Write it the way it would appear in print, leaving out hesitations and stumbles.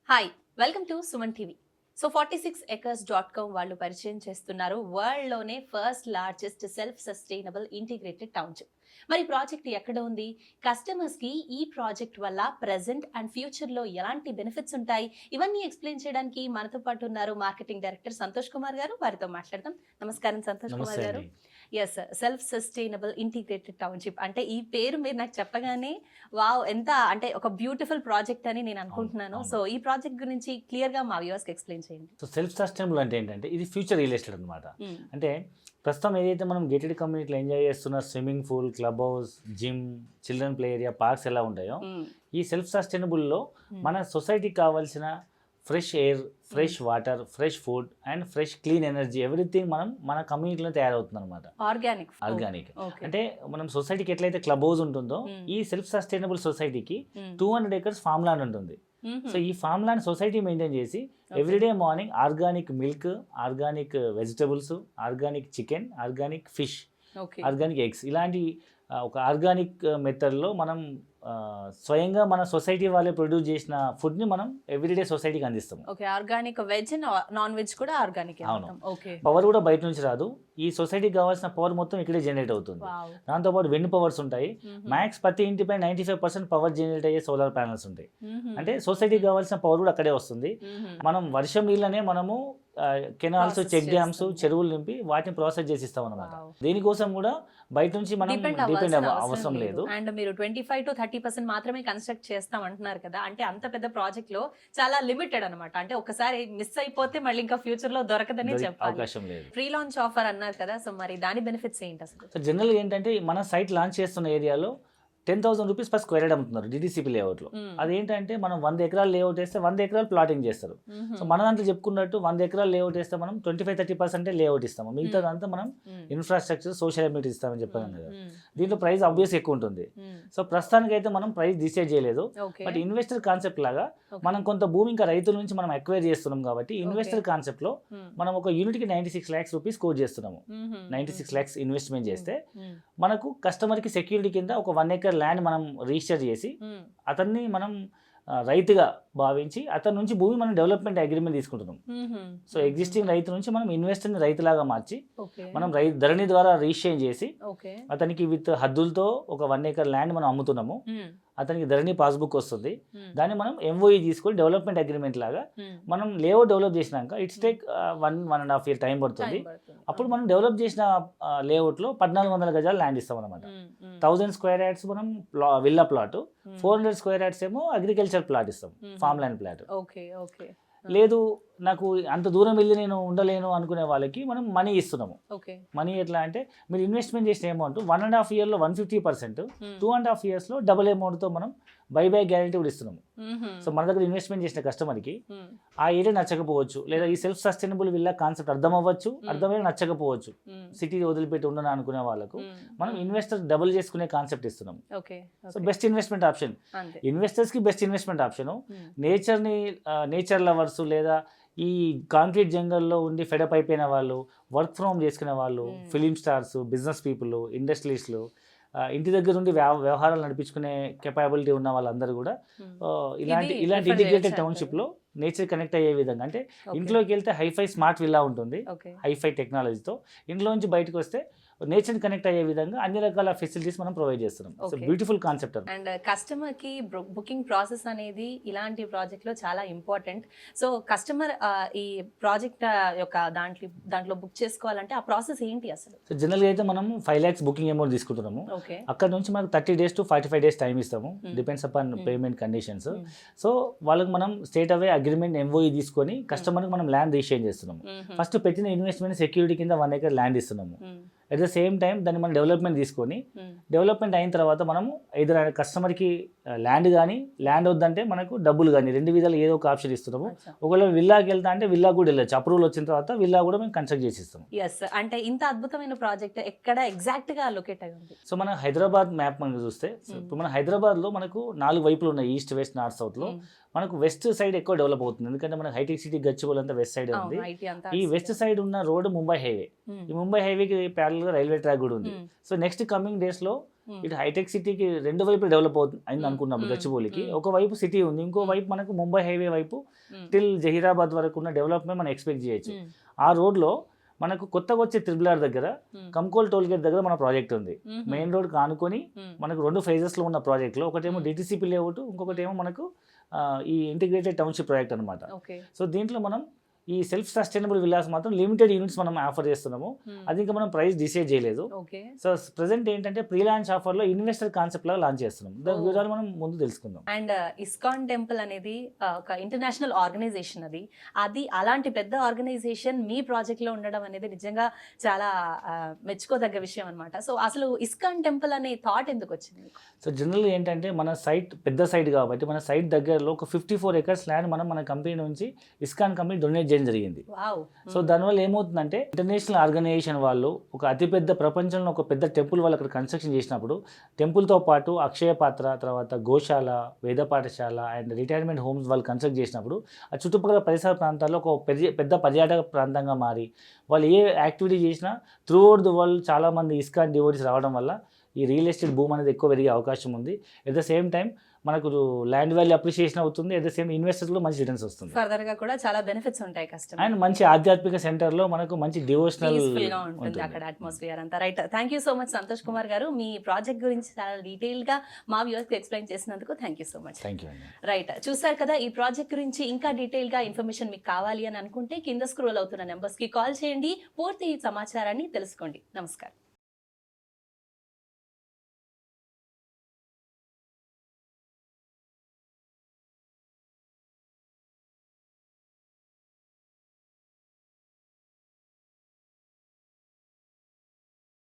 Hi welcome to Suman TV. So 46acres.com వాళ్ళు పరిచయం చేస్తున్నారు వరల్డ్ లోనే first largest self sustainable integrated township. మరి ప్రాజెక్ట్ ఎక్కడ ఉంది, కస్టమర్స్ కి ఈ ప్రాజెక్ట్ వల్ల ప్రెసెంట్ అండ్ ఫ్యూచర్ లో ఎలాంటి బెనిఫిట్స్ ఉంటాయి, ఇవన్నీ ఎక్స్ప్లెయిన్ చేయడానికి మనతో పాటు ఉన్నారు మార్కెటింగ్ డైరెక్టర్ సంతోష్ కుమార్ గారు. వారితో మాట్లాడదాం. నమస్కారం సంతోష్ కుమార్ గారు. Yes, self sustainable integrated township అంటే ఈ పేరు మీరు నాకు చెప్పగానే వావ్ ఎంత అంటే ఒక బ్యూటిఫుల్ ప్రాజెక్ట్ అని నేను అనుకుంటున్నాను. సో ఈ ప్రాజెక్ట్ గురించి క్లియర్ గా మా వ్యూవర్స్ కి ఎక్స్ప్లెయిన్ చేయండి. సో సెల్ఫ్ సస్టైనబుల్ అంటే ఏంటంటే ఇది ఫ్యూచర్ రియలిస్టెడ్ అనమాట. అంటే ప్రస్తుతం ఏదైతే మనం గేటెడ్ కమ్యూనిటీలో ఎంజాయ్ చేస్తున్న swimming pool, club house, gym, children play area, parks ఎలా ఉంటాయో ఈ సెల్ఫ్ సస్టైనబుల్లో మన సొసైటీకి కావాల్సిన fresh air, fresh water, fresh food and fresh clean energy everything మన కమ్యూనిటీలో తయారవుతుంది అనమాట. ఆర్గానిక్ అంటే మనం సొసైటీకి ఎట్లయితే క్లబ్ హౌస్ ఉంటుందో ఈ సెల్ఫ్ సస్టైనబుల్ సొసైటీకి 200 acres ఫామ్ ల్యాండ్ ఉంటుంది. సో ఈ ఫామ్ ల్యాండ్ సొసైటీ మెయింటైన్ చేసి everyday morning organic milk, organic vegetables, organic chicken, organic fish, organic eggs ఇలాంటి ఒక ఆర్గానిక్ మెథడ్లో మనం స్వయంగా మన సొసైటీ వాళ్ళే ప్రొడ్యూస్ చేసిన ఫుడ్ ని మనం ఎవ్రీడే సొసైటీకి అందిస్తాం. ఆర్గానిక్ వెజ్, నాన్ వెజ్ కూడా ఆర్గానిక్. పవర్ కూడా బయట నుంచి రాదు. ఈ సొసైటీకి కావాల్సిన పవర్ మొత్తం ఇక్కడే జనరేట్ అవుతుంది. దాంతో పాటు విండ్ పవర్స్ ఉంటాయి. మ్యాక్స్ ప్రతి ఇంటిపై 95% పవర్ జనరేట్ అయ్యే సోలార్ ప్యానల్స్ ఉంటాయి. అంటే సొసైటీకి కావాల్సిన పవర్ కూడా అక్కడే వస్తుంది. మనం వర్షం నీళ్ళనే మనము కెనాల్స్, చెక్ డ్యామ్స్, చెరువులు నింపి వాటిని ప్రాసెస్ చేసి ఇస్తాం అనమాట. దీనికోసం కూడా బయట నుంచి మనం డిపెండ్ అవసరం లేదు. అండ్ మీరు 25 to 30% మాత్రమే కన్స్ట్రక్ట్ చేస్తాం అంటున్నారు కదా, అంటే అంత పెద్ద ప్రాజెక్ట్ లో చాలా లిమిటెడ్ అనమాట. అంటే ఒకసారి మిస్ అయిపోతే మళ్ళీ ఇంకా ఫ్యూచర్ లో దొరకదని చెప్పాలి. అవకాశం లేదు. ఫ్రీ లాంచ్ ఆఫర్ అన్నారు కదా, సో మరి దాని బెనిఫిట్స్ ఏంటి అసలు? సో జనరల్ ఏంటంటే మన సైట్ లాంచ్ చేస్తున్న ఏరియాలో 10,000 రూపీస్ పర్ స్క్వేర్ యార్డ్ అమ్ముతున్నారు డిటిసిపి లేఅవుట్లో. అదేంటంటే మనం 100 ఎకరాలు లేఅవుట్ వేస్తే 100 ఎకరాలు ప్లాటింగ్ చేస్తారు. సో మన దాంట్లో చెప్పుకున్నట్టు 100 ఎకరాలు లేఅవుట్ వేస్తే మనం 25-30% లేఅవుట్ ఇస్తాము. మిగతాదంతా మనం ఇన్ఫ్రాస్ట్రక్చర్, సోషల్ అమ్యూనిటీ ఇస్తామని చెప్పాను కదా. దీంట్లో ప్రైస్ ఆబ్వియస్ ఎక్కువ ఉంటుంది. సో ప్రస్తుతానికి అయితే మనం ప్రైస్ డిసైడ్ చేయలేదు. బట్ ఇన్వెస్టర్ కాన్సెప్ట్ లాగా మనం కొంత భూమి ఇంకా రైతుల నుంచి మనం అక్వైర్ చేస్తున్నాం కాబట్టి ఇన్వెస్టర్ కాన్సెప్ట్ లో మనం ఒక యూనిట్కి 96 lakhs రూపీస్ కోట్ చేస్తున్నాము. 96 lakhs ఇన్వెస్ట్మెంట్ చేస్తే మనకు కస్టమర్ కి సెక్యూరిటీ కింద ఒక 1 acre ల్యాండ్ మనం రిజిస్టర్ చేసి అతన్ని మనం రైతుగా భావించి అతని నుంచి భూమి మనం డెవలప్మెంట్ అగ్రిమెంట్ తీసుకుంటున్నాం. సో ఎగ్జిస్టింగ్ రైతు నుంచి మనం ఇన్వెస్టర్ని రైతులాగా మార్చి మనం ధరణి ద్వారా రిజిస్ట్రేషన్ చేసి అతనికి విత్ హద్దులతో ఒక 1 acre ల్యాండ్ మనం అమ్ముతున్నాము. అతనికి ధరణి పాస్బుక్ వస్తుంది. దాన్ని మనం ఎంఓఈ తీసుకొని డెవలప్మెంట్ అగ్రిమెంట్ లాగా మనం లేఅవుట్ డెవలప్ చేసినాక ఇట్స్ టేక్ 1.5 year టైం పడుతుంది. అప్పుడు మనం డెవలప్ చేసిన లేఅవుట్లో 1400 గజాలు ల్యాండ్ ఇస్తాం అనమాట. 1000 square yards మనం విల్లా ప్లాట్, 400 square yards ఏమో అగ్రికల్చర్ ప్లాట్ ఇస్తాం, ఫామ్ ల్యాండ్ ప్లాట్. లేదు నాకు అంత దూరం వెళ్ళి నేను ఉండలేను అనుకునే వాళ్ళకి మనం మనీ ఇస్తున్నాము. మనీ ఎట్లా అంటే మీరు ఇన్వెస్ట్మెంట్ చేసిన అమౌంట్ 1.5 year లో 150%, 2.5 years లో డబుల్ అమౌంట్తో మనం బైబ్యాక్ గ్యారంటీ కూడా ఇస్తున్నాము. సో మన దగ్గర ఇన్వెస్ట్మెంట్ చేసిన కస్టమర్కి ఆ ఏరియా నచ్చకపోవచ్చు, లేదా ఈ సెల్ఫ్ సస్టైనబుల్ విల్లా కాన్సెప్ట్ అర్థం అవ్వచ్చు, అర్థమయ్యే నచ్చకపోవచ్చు. సిటీ వదిలిపెట్టి ఉండను అనుకునే వాళ్ళకు మనం ఇన్వెస్టర్ డబుల్ చేసుకునే కాన్సెప్ట్ ఇస్తున్నాం. So best investment option, investors కి best investment option. Nature lovers లేదా ఈ కాంక్రీట్ జంగల్లో ఉండి ఫెడప్ అయిపోయిన వాళ్ళు, వర్క్ ఫ్రమ్ చేసుకునే వాళ్ళు, ఫిలిం స్టార్స్, బిజినెస్ పీపుల్, ఇండస్ట్రియలిస్టులు, ఇంటి దగ్గర నుండి వ్యవహారాలు నడిపించుకునే కెపాబిలిటీ ఉన్న వాళ్ళందరూ కూడా ఇలాంటి ఇంటిగ్రేటెడ్ టౌన్షిప్ లో నేచర్ కనెక్ట్ అయ్యే విధంగా, అంటే ఇంట్లోకి వెళ్తే హైఫై స్మార్ట్ విల్లా ఉంటుంది హైఫై టెక్నాలజీతో, ఇంట్లో నుంచి బయటకు వస్తే నేచర్ కనెక్ట్ అయ్యే విధంగా అన్ని రకాల ఫెసిలిటీస్ మనం ప్రొవైడ్ చేస్తున్నాం. Beautiful concept. అండ్ కస్టమర్ కి బుకింగ్ ప్రాసెస్ అనేది ఇలాంటి ప్రాజెక్ట్ లో చాలా ఇంపార్టెంట్. సో కస్టమర్ ఈ ప్రాజెక్ట్ యొక్క దాంట్లో బుక్ చేసుకోవాలంటే ఆ ప్రాసెస్ ఏంటి అసలు? సో జనరల్ గా అయితే మనం 5 lakhs బుకింగ్ అమౌంట్ తీసుకుంటున్నాము. అక్కడ నుంచి మనకు 30 days to 45 days టైం ఇస్తాము, depends upon payment conditions. So వాళ్ళకి మనం స్టేట్ అవే అగ్రిమెంట్ ఎంఓఈ తీసుకొని కస్టమర్ కి మనం ల్యాండ్ రిజిస్ట్రేషన్ చేస్తున్నాము. ఫస్ట్ పెట్టిన ఇన్వెస్ట్మెంట్ సెక్యూరిటీ కింద 1 acre ల్యాండ్ ఇస్తున్నాము. అట్ ద సేమ్ టైం దాన్ని మనం డెవలప్మెంట్ తీసుకొని డెవలప్మెంట్ అయిన తర్వాత మనము ఇద్దరు కస్టమర్కి ల్యాండ్ కానీ, ల్యాండ్ వద్దంటే మనకు డబ్బులు కానీ, 2 విధాలు ఏదో ఒక ఆప్షన్ ఇస్తున్నాము. ఒకవేళ విల్లాకి వెళ్తా అంటే విల్లా కూడా వెళ్ళచ్చు, అప్రూవల్ వచ్చిన తర్వాత విల్లా కూడా మేము కన్స్ట్రక్ట్ చేసి ఇస్తాము. అంటే ఇంత అద్భుతమైన ప్రాజెక్ట్ ఎక్కడ ఎగ్జాక్ట్ గా లొకేట్ అయి ఉంది? సో మన హైదరాబాద్ మ్యాప్ మనం చూస్తే ఇప్పుడు మన హైదరాబాద్ లో మనకు 4 వైపులు ఉన్నాయి, ఈస్ట్, వెస్ట్, నార్త్, సౌత్ లో. మనకు వెస్ట్ సైడ్ ఎక్కువ డెవలప్ అవుతుంది, ఎందుకంటే మనకు హైటెక్ సిటీ గచ్చిబౌలి అంతా వెస్ట్ సైడ్ ఉంది. ఈ వెస్ట్ సైడ్ ఉన్న రోడ్ ముంబై హైవే, ఈ ముంబై హైవేకి ప్యారల్గా రైల్వే ట్రాక్ కూడా ఉంది. సో నెక్స్ట్ కమింగ్ డేస్లో ఇటు హైటెక్ సిటీకి రెండు వైపులు డెవలప్ అయింది అనుకున్నప్పుడు గచ్చిబౌలికి ఒకవైపు సిటీ ఉంది, ఇంకో వైపు మనకు ముంబై హైవే వైపు టిల్ జహీరాబాద్ వరకు ఉన్న డెవలప్మెంట్ మనం ఎక్స్పెక్ట్ చేయొచ్చు. ఆ రోడ్లో మనకు కొత్తగా వచ్చే త్రిబులార్ దగ్గర కంకోల్ టోల్ గేట్ దగ్గర మన ప్రాజెక్ట్ ఉంది. మెయిన్ రోడ్ కానుకొని మనకు 2 phases లో ఉన్న ప్రాజెక్ట్లో ఒకటేమో డిటిసిపి లేఅవుట్, ఇంకొకటి ఏమో మనకు ఈ ఇంటిగ్రేటెడ్ టౌన్షిప్ ప్రాజెక్ట్ అనమాట. సో దీంట్లో మనం ఈ సెల్ఫ్ సస్టైనబుల్ విల్లాస్ మాత్రం లిమిటెడ్ యూనిట్స్ మనం ఆఫర్ చేస్తున్నాము. అది ఇంకా మనం ప్రైస్ డిసైడ్ చేయలేదు. సో ప్రెసెంట్ ఏంటంటే ప్రీ లాంచ్ ఆఫర్ లో ఇన్వెస్టర్ కాన్సెప్ట్ లాగా లాంచ్ చేస్తున్నాం. దాని వివరాలు మనం ముందు తెలుసుకుందాం. అండ్ ఇస్కాన్ టెంపుల్ అనేది ఒక ఇంటర్నేషనల్ ఆర్గనైజేషన్, అది అలాంటి పెద్ద ఆర్గనైజేషన్ మీ ప్రాజెక్ట్ లో ఉండడం అనేది నిజంగా చాలా మెచ్చుకోదగ్గ విషయం అనమాట. సో అసలు ఇస్కాన్ టెంపుల్ అనే థాట్ ఎందుకు వచ్చింది? సో జనరల్ ఏంటంటే మన సైట్ పెద్ద సైట్ కాబట్టి మన సైట్ దగ్గరలో ఒక 54 acres ల్యాండ్ మనం మన కంపెనీ నుంచి ఇస్కాన్ కంపెనీ డొనేట్ జరిగింది. సో దానివల్ల ఏమవుతుందంటే ఇంటర్నేషనల్ ఆర్గనైజేషన్ వాళ్ళు ఒక అతిపెద్ద ప్రపంచంలో ఒక పెద్ద టెంపుల్ వాళ్ళు అక్కడ కన్స్ట్రక్షన్ చేసినప్పుడు టెంపుల్తో పాటు అక్షయ పాత్ర, తర్వాత గోశాల, వేద పాఠశాల అండ్ రిటైర్మెంట్ హోమ్స్ వాళ్ళు కన్స్ట్రక్ట్ చేసినప్పుడు ఆ చుట్టుపక్కల పరిసర ప్రాంతాల్లో ఒక పెద్ద పర్యాటక ప్రాంతంగా మారి వాళ్ళు ఏ యాక్టివిటీ చేసినా త్రూ అవుట్ ది వరల్డ్ చాలామంది ఇస్కాన్ డివోటీస్ రావడం వల్ల ఈ రియల్ ఎస్టేట్ భూమి అనేది ఎక్కువ పెరిగే అవకాశం ఉంది. ఎట్ ద సేమ్ టైం మనకు ల్యాండ్ వాల్యూ అప్రిషియేషన్ అవుతుంది. అట్ ద సేమ్ ఇన్వెస్టర్స్ కూడా మంచి రిటర్న్స్ వస్తుంది. ఫర్దర్ గా కూడా చాలా బెనిఫిట్స్ ఉంటాయి కస్టమర్. అండ్ మంచి ఆధ్యాత్మిక సెంటర్ లో మనకు మంచి డివోషనల్ ఉంటుంది అక్కడ అట్మాస్ఫియర్ అంతా. Right, thank you so much Santosh Kumar గారు. మీ ప్రాజెక్ట్ గురించి చాలా డీటెయిల్ గా మా వ్యూవర్స్ కి ఎక్స్ప్లెయిన్ చేసినందుకు thank you so much. Right, చూసారు కదా, ఈ ప్రాజెక్ట్ గురించి ఇంకా డీటెయిల్ గా ఇన్ఫర్మేషన్ మీకు కావాలి అని అనుకుంటే కింద స్క్రోల్ అవుతున్న నెంబర్స్ కి కాల్ చేయండి, పూర్తి సమాచారాన్ని తెలుసుకోండి. నమస్కారం.